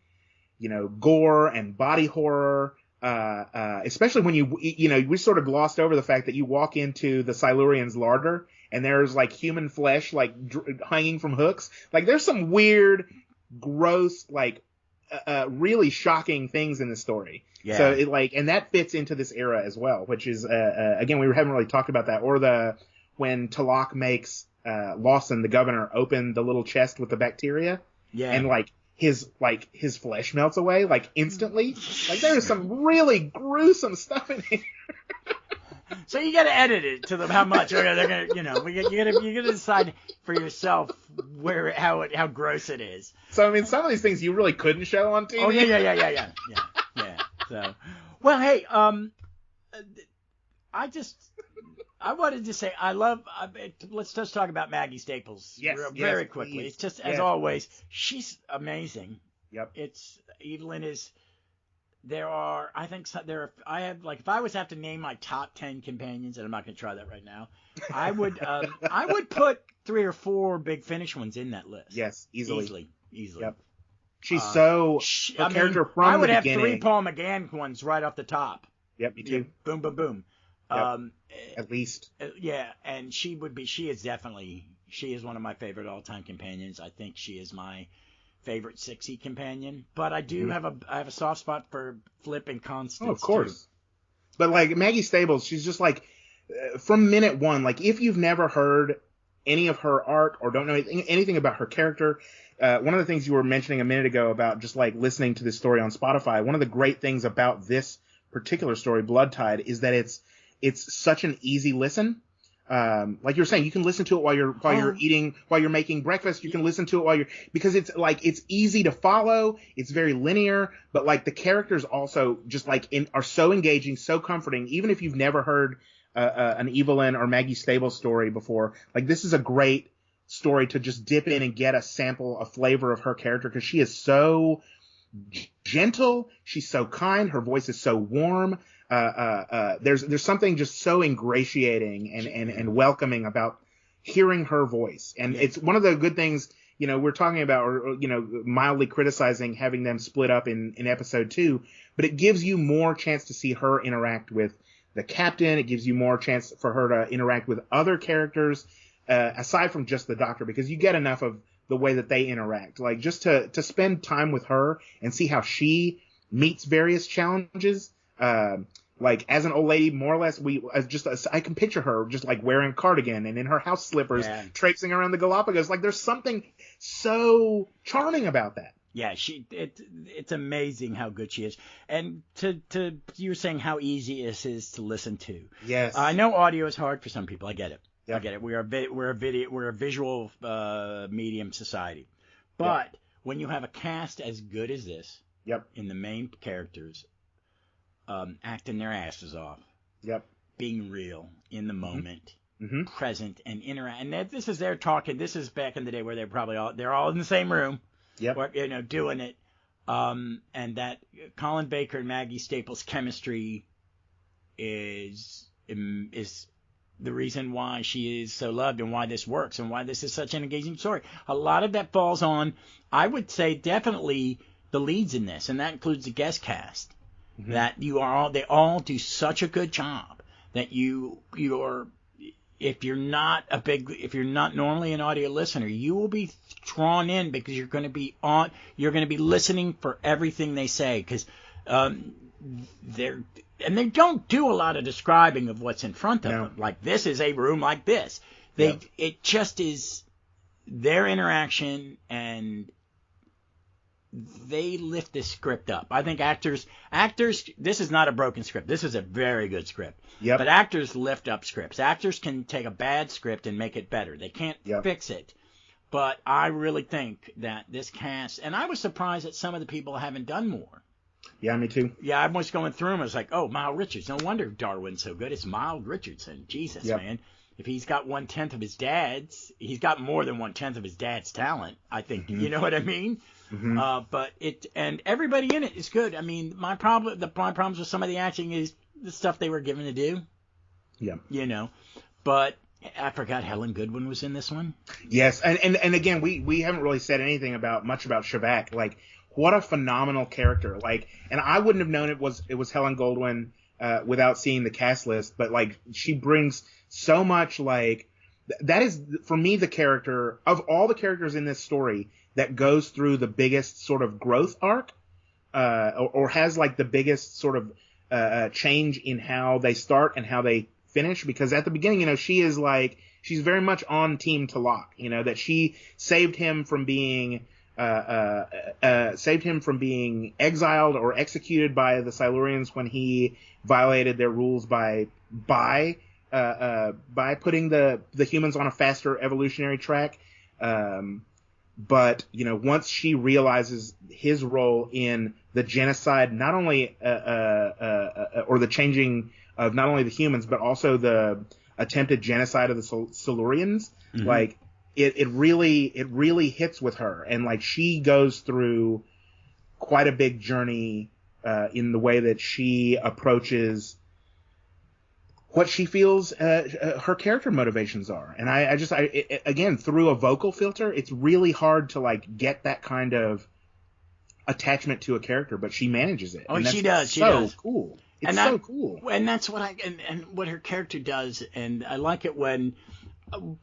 gore and body horror, especially when we sort of glossed over the fact that you walk into the Silurian's larder and there's like human flesh, like hanging from hooks. Like there's some weird, gross, like, really shocking things in the story. Yeah. So and that fits into this era as well, which is, again, we haven't really talked about that. Or when Talak makes, Lawson, the governor, open the little chest with the bacteria. Yeah. And his flesh melts away, like instantly. Like there's some really gruesome stuff in here. So you got to edit it to them how much. They're gonna, you got to decide for yourself how gross it is. So I mean, some of these things you really couldn't show on TV. Oh yeah. So, well, hey, I wanted to say let's just talk about Maggie Staples very quickly. Please. It's just as always, she's amazing. Yep. Evelyn is. I have like, if I was to have to name my top 10 companions, and I'm not going to try that right now, I would put 3 or 4 Big Finish ones in that list. Yes, easily. Yep. She's character from the beginning. I would have 3 Paul McGann ones right off the top. Yep, me too. Boom, boom, boom. Yep. At least. Yeah, and she is one of my favorite all-time companions. I think she is my favorite Sixie companion, but I do have a soft spot for Flip and Constance. Oh, of course. Too. But like Maggie Staples, she's just like, from minute one, like if you've never heard any of her art or don't know anything about her character, one of the things you were mentioning a minute ago about just like listening to this story on Spotify, one of the great things about this particular story, Bloodtide, is that it's such an easy listen. Like you're saying, you can listen to it while you're eating, while you're making breakfast. You can listen to it because it's like, it's easy to follow. It's very linear, but like the characters also just like are so engaging, so comforting. Even if you've never heard an Evelyn or Maggie Stables story before, like this is a great story to just dip in and get a flavor of her character, because she is so gentle. She's so kind. Her voice is so warm. There's something just so ingratiating and welcoming about hearing her voice. And it's one of the good things, we're talking about, or mildly criticizing having them split up in episode 2, but it gives you more chance to see her interact with the captain. It gives you more chance for her to interact with other characters, aside from just the Doctor, because you get enough of the way that they interact, like just to spend time with her and see how she meets various challenges. Like as an old lady, more or less, I can picture her just like wearing a cardigan and in her house slippers, traipsing around the Galapagos. Like there's something so charming about that. Yeah, it's amazing how good she is. And you were saying how easy it is to listen to. Yes. I know audio is hard for some people. I get it. Yep. I get it. We're a visual medium society. But when you have a cast as good as this, in the main characters, acting their asses off, being real in the moment, present and interact, and this is their talking. This is back in the day where they're all in the same room, doing it. And that Colin Baker and Maggie Staples' chemistry is the reason why she is so loved and why this works and why this is such an engaging story. A lot of that falls on, I would say, definitely the leads in this, and that includes the guest cast. That they all do such a good job that if you're not normally an audio listener, you will be drawn in because you're going to be listening for everything they say, because they don't do a lot of describing of what's in front of them. Like, this is a room like this. It just is their interaction, and they lift this script up. I think actors, this is not a broken script. This is a very good script. But actors lift up scripts. Actors can take a bad script and make it better. They can't fix it. But I really think that this cast, and I was surprised that some of the people haven't done more. Yeah, me too. Yeah, I was going through them. I was like, oh, Miles Richards. No wonder Darwin's so good. It's Miles Richardson. Jesus, man. If he's got 1/10 of his dad's, he's got more than 1/10 of his dad's talent, I think. You know what I mean? But and everybody in it is good. I mean, my problems with some of the acting is the stuff they were given to do. But I forgot Helen Goodwin was in this one. Yes, and again, we haven't really said anything much about Shavak. Like, what a phenomenal character! Like, and I wouldn't have known it was Helen Goldwyn without seeing the cast list. But like, she brings so much. Like, that is for me the character of all the characters in this story that goes through the biggest sort of growth arc, or has like the biggest sort of change in how they start and how they finish. Because at the beginning, she's very much on Team Talak. That she saved him from being exiled or executed by the Silurians when he violated their rules by putting the humans on a faster evolutionary track. But once she realizes his role in the genocide, not only or the changing of not only the humans but also the attempted genocide of the Silurians, like it really hits with her, and like she goes through quite a big journey in the way that she approaches what she feels her character motivations are. And I again, through a vocal filter, it's really hard to like get that kind of attachment to a character, but she manages it. Oh, and she does. She does. Cool. It's so cool. And that's what and what her character does. And I like it when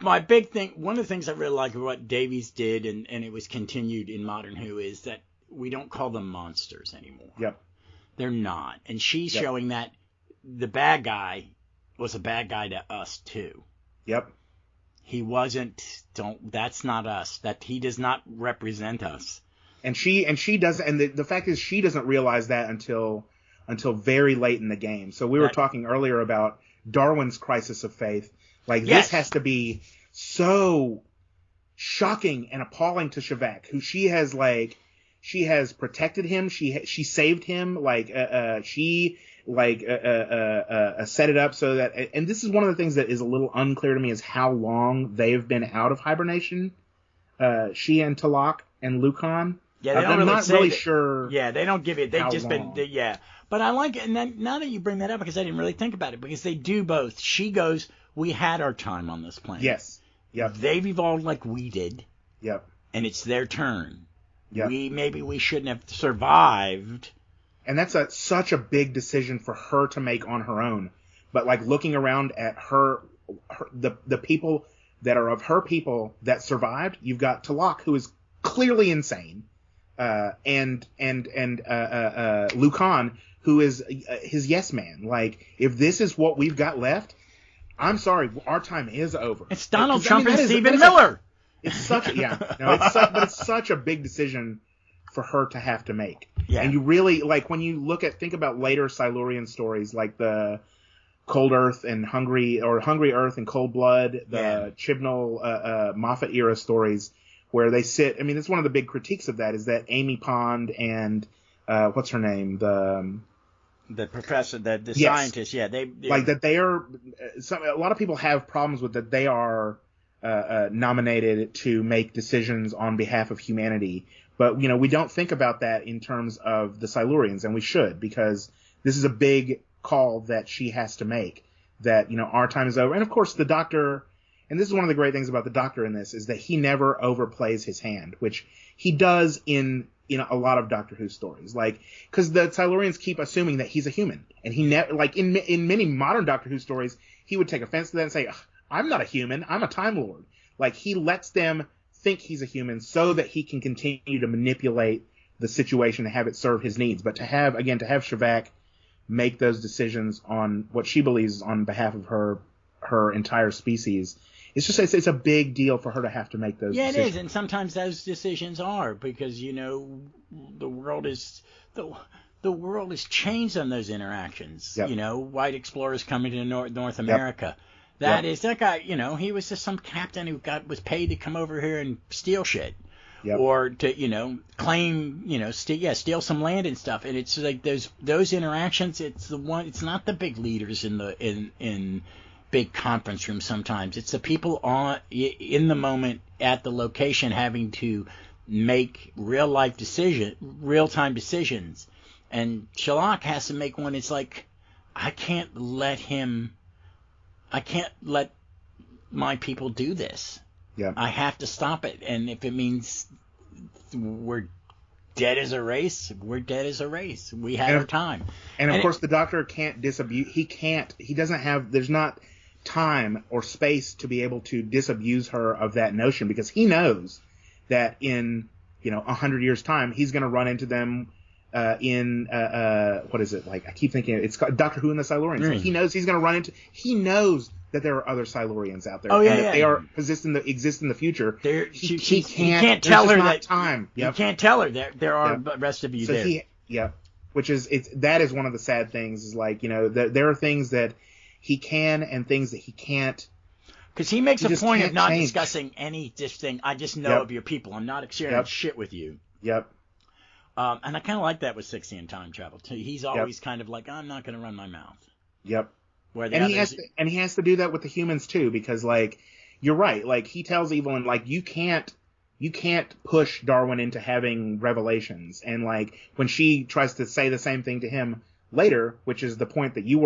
my big thing, one of the things I really like about what Davies did, and it was continued in Modern Who, is that we don't call them monsters anymore. They're not. And she's showing that the bad guy was a bad guy to us too. He wasn't. That's not us. That he does not represent us. And she doesn't. And the fact is, she doesn't realize that until very late in the game. So we were talking earlier about Darwin's crisis of faith. Like, Yes. this has to be so shocking and appalling to Shavak, who she has protected him. She saved him. She set it up so that, and this is one of the things that is a little unclear to me, is how long they've been out of hibernation. She and Talak and Lucan. Yeah, they don't I'm really not say really that. sure. Yeah, they don't give it. They've how just long. been. Yeah, but I like it. And then, now that you bring that up, because I didn't really think about it, because they do both. She goes, "We had our time on this planet. Yes. Yep. They've evolved like we did. Yep. And it's their turn. Yep. Maybe we shouldn't have survived." And that's such a big decision for her to make on her own. But like, looking around at the people that are of her people that survived, you've got Talak, who is clearly insane, and Lucan, who is his yes man. Like, if this is what we've got left, I'm sorry, our time is over. It's Donald Trump and Stephen Miller. It's such a big decision for her to have to make. Yeah. And you really, like, when you think about later Silurian stories, like the Cold Earth and Hungry Earth and Cold Blood, the Chibnall, Moffat era stories, where they sit. I mean, it's one of the big critiques of that, is that Amy Pond and what's her name, the professor, the yes. scientist, they like that. They are. A lot of people have problems with that. They are nominated to make decisions on behalf of humanity, but we don't think about that in terms of the Silurians, and we should, because this is a big call that she has to make. That our time is over, and of course the Doctor. And this is one of the great things about the Doctor in this, is that he never overplays his hand, which he does in a lot of Doctor Who stories. Like, because the Silurians keep assuming that he's a human, and he never, like, in many modern Doctor Who stories, he would take offense to that and say, "I'm not a human, I'm a Time Lord." Like, he lets them think he's a human so that he can continue to manipulate the situation and have it serve his needs. But to have Shavak make those decisions on what she believes is on behalf of her entire species. It's a big deal for her to have to make those decisions. Yeah, it is, and sometimes those decisions are, because the world is changed on those interactions. Yep. White explorers coming to North America. Yep. That guy. He was just some captain who was paid to come over here and steal shit. Yep. Or to claim steal some land and stuff. And it's like those interactions. It's not the big leaders in big conference room. Sometimes it's the people in the moment at the location having to make real-time decisions, and Sherlock has to make one. It's like, I can't let my people do this. Yeah. I have to stop it, and if it means we're dead as a race, we're dead as a race. We had our time. And of course, the Doctor can't disabuse. There's not time or space to be able to disabuse her of that notion, because he knows that in 100 years' time he's going to run into them what is it, like, I keep thinking it's Doctor Who and the Silurians. Like, he knows he knows that there are other Silurians out there, they are exist in the future. He can't tell her that time. Yep. You can't tell her there are the rest of you there. Which is that is one of the sad things, is like, there are things that he can and things that he can't. Because he makes a point of not discussing any this thing. I just know of your people. I'm not sharing shit with you. Yep. And I kind of like that with Sixie and time travel too. He's always kind of like, I'm not going to run my mouth. Yep. He has to do that with the humans too, because, like, you're right. Like, he tells Evelyn, like, you can't push Darwin into having revelations. And, like, when she tries to say the same thing to him later, which is the point that we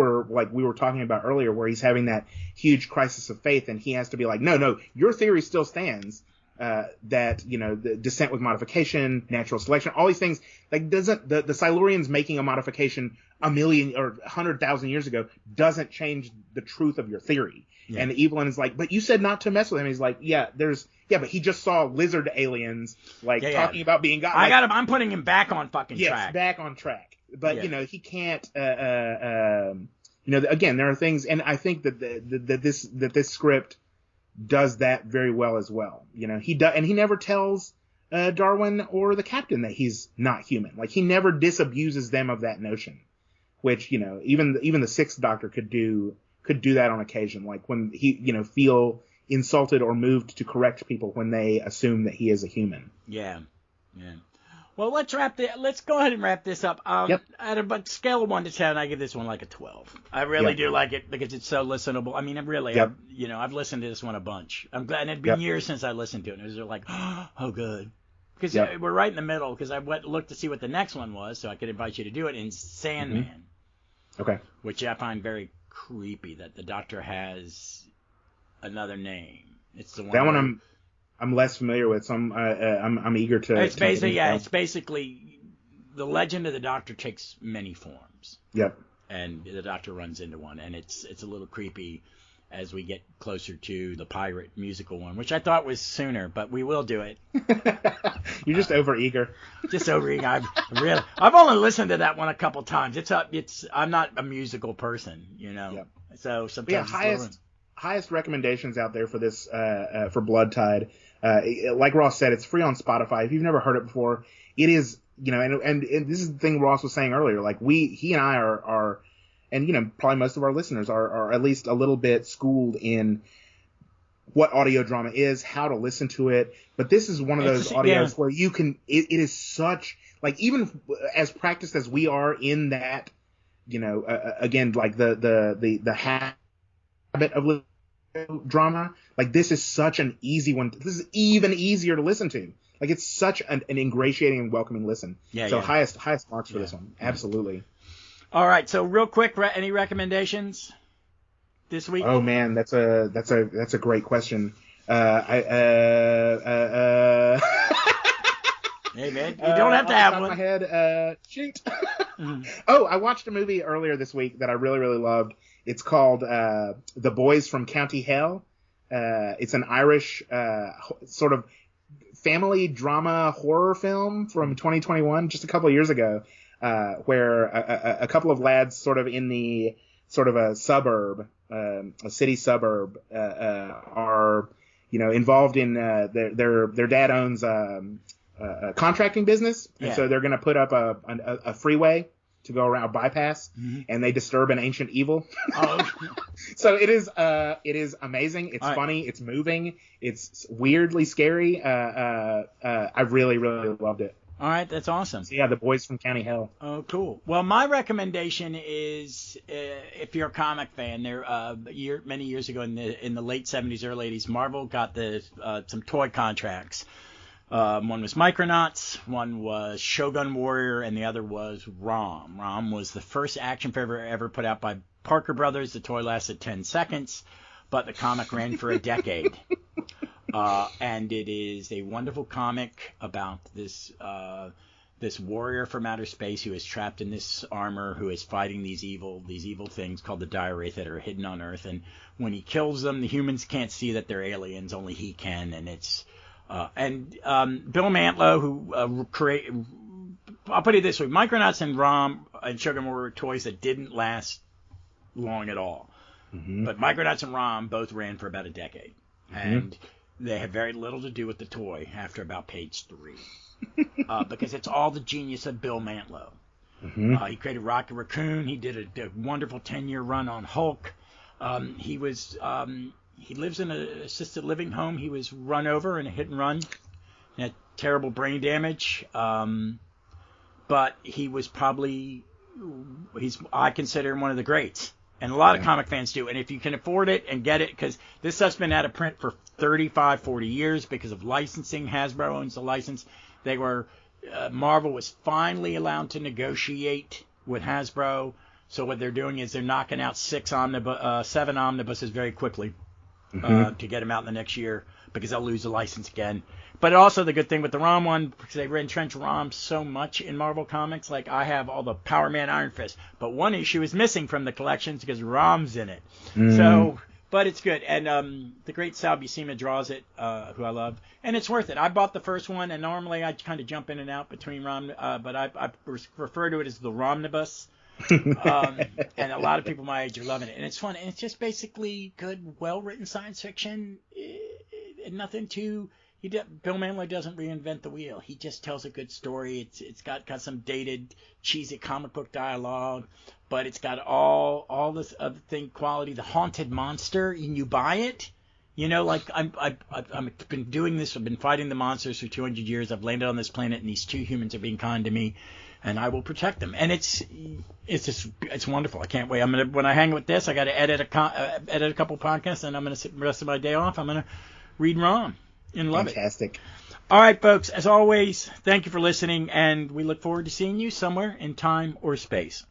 were talking about earlier, where he's having that huge crisis of faith, and he has to be like, no, your theory still stands, that, the descent with modification, natural selection, all these things, like, doesn't the Silurians making a modification 1,000,000 or 100,000 years ago doesn't change the truth of your theory. Yeah. And Evelyn is like, but you said not to mess with him. He's like, but he just saw lizard aliens, talking about being God. I'm putting him back on fucking track. Yes, back on track. But, he can't, again, there are things, and I think that this script does that very well as well. He does, and he never tells Darwin or the captain that he's not human. Like, he never disabuses them of that notion, which, even the Sixth Doctor could could do that on occasion, like when he, feel insulted or moved to correct people when they assume that he is a human. Yeah. Well, let's go ahead and wrap this up. Yep. At a scale of 1 to 10, I give this one like a 12. I really do like it because it's so listenable. I mean, I've listened to this one a bunch. I'm glad, and it'd been years since I listened to it. And it was like, oh, good. Because we're right in the middle, because I looked to see what the next one was, so I could invite you to do it, in Sandman. Mm-hmm. Okay. Which I find very creepy, that the Doctor has another name. It's the one that one I'm less familiar with, so I'm eager to. It's basically it's basically the legend of the Doctor takes many forms. Yep. And the Doctor runs into one, and it's a little creepy as we get closer to the pirate musical one, which I thought was sooner, but we will do it. You're just overeager. Just overeager. I've only listened to that one a couple times. I'm not a musical person, Yep. So sometimes highest recommendations out there for this for Bloodtide. Like Ross said, it's free on Spotify. If you've never heard it before, it is, and this is the thing Ross was saying earlier. Like he and I are, and probably most of our listeners are at least a little bit schooled in what audio drama is, how to listen to it. But this is one of those audios where you can. It is such, like, even as practiced as we are in that, again, like the habit of drama, like, this is such an easy one. This is even easier to listen to. Like, it's such an ingratiating and welcoming listen. Highest marks for this one. Absolutely. All right. So real quick, any recommendations this week? Oh man, that's a great question. Hey man, you don't have to have one. My head, shoot. Oh, I watched a movie earlier this week that I really, really loved. It's called The Boys from County Hell. It's an Irish sort of family drama horror film from 2021, just a couple of years ago, where a couple of lads sort of in the sort of a suburb, a city suburb, are involved in their dad owns a contracting business, and so they're going to put up a freeway to go around, a bypass, and they disturb an ancient evil. So it is amazing. It's funny. It's moving. It's weirdly scary. I really, really loved it. All right, that's awesome. So, The Boys from County Hell. Oh, cool. Well, my recommendation is, if you're a comic fan, many years ago in the late 70s, early 80s, Marvel got some toy contracts. One was Micronauts, one was Shogun Warrior, and the other was Rom. Rom was the first action figure ever put out by Parker Brothers. The toy lasted 10 seconds, but the comic ran for a decade. And it is a wonderful comic about this warrior from outer space who is trapped in this armor, who is fighting these evil things called the Dire Wraith that are hidden on Earth. And when he kills them, the humans can't see that they're aliens, only he can, and it's Bill Mantlo, who created, I'll put it this way, Micronauts and Rom and Shogun were toys that didn't last long at all. Mm-hmm. But Micronauts and Rom both ran for about a decade. Mm-hmm. And they had very little to do with the toy after about page 3. Because it's all the genius of Bill Mantlo. Mm-hmm. He created Rocket Raccoon. He did a wonderful 10-year run on Hulk. He lives in an assisted living home. He was run over in a hit and run. He had terrible brain damage. But he was I consider him one of the greats. And a lot of comic fans do. And if you can afford it and get it, because this stuff's been out of print for 35, 40 years because of licensing. Hasbro owns the license. Marvel was finally allowed to negotiate with Hasbro. So what they're doing is they're knocking out 7 omnibuses very quickly. To get them out in the next year, because they'll lose the license again. But also the good thing with the Rom one, because they entrench Rom so much in Marvel Comics, like I have all the Power Man Iron Fist, but one issue is missing from the collections because Rom's in it. So, but it's good. And the great Sal Buscema draws it, who I love, and it's worth it. I bought the first one, and normally I kind of jump in and out between Rom, but I refer to it as the Romnibus. And a lot of people my age are loving it, and it's fun, and it's just basically good, well-written science fiction, and nothing too Bill Mantlo doesn't reinvent the wheel. He just tells a good story. It's got some dated, cheesy comic book dialogue, but it's got all this other thing quality. The haunted monster, and you buy it. You know, like I've been doing this. I've been fighting the monsters for 200 years. I've landed on this planet, and these two humans are being kind to me, and I will protect them. And it's wonderful. I can't wait. When I hang with this, I got to edit a couple podcasts, and I'm gonna sit the rest of my day off. I'm gonna read Rom. And love Fantastic. It. All right, folks, as always, thank you for listening, and we look forward to seeing you somewhere in time or space.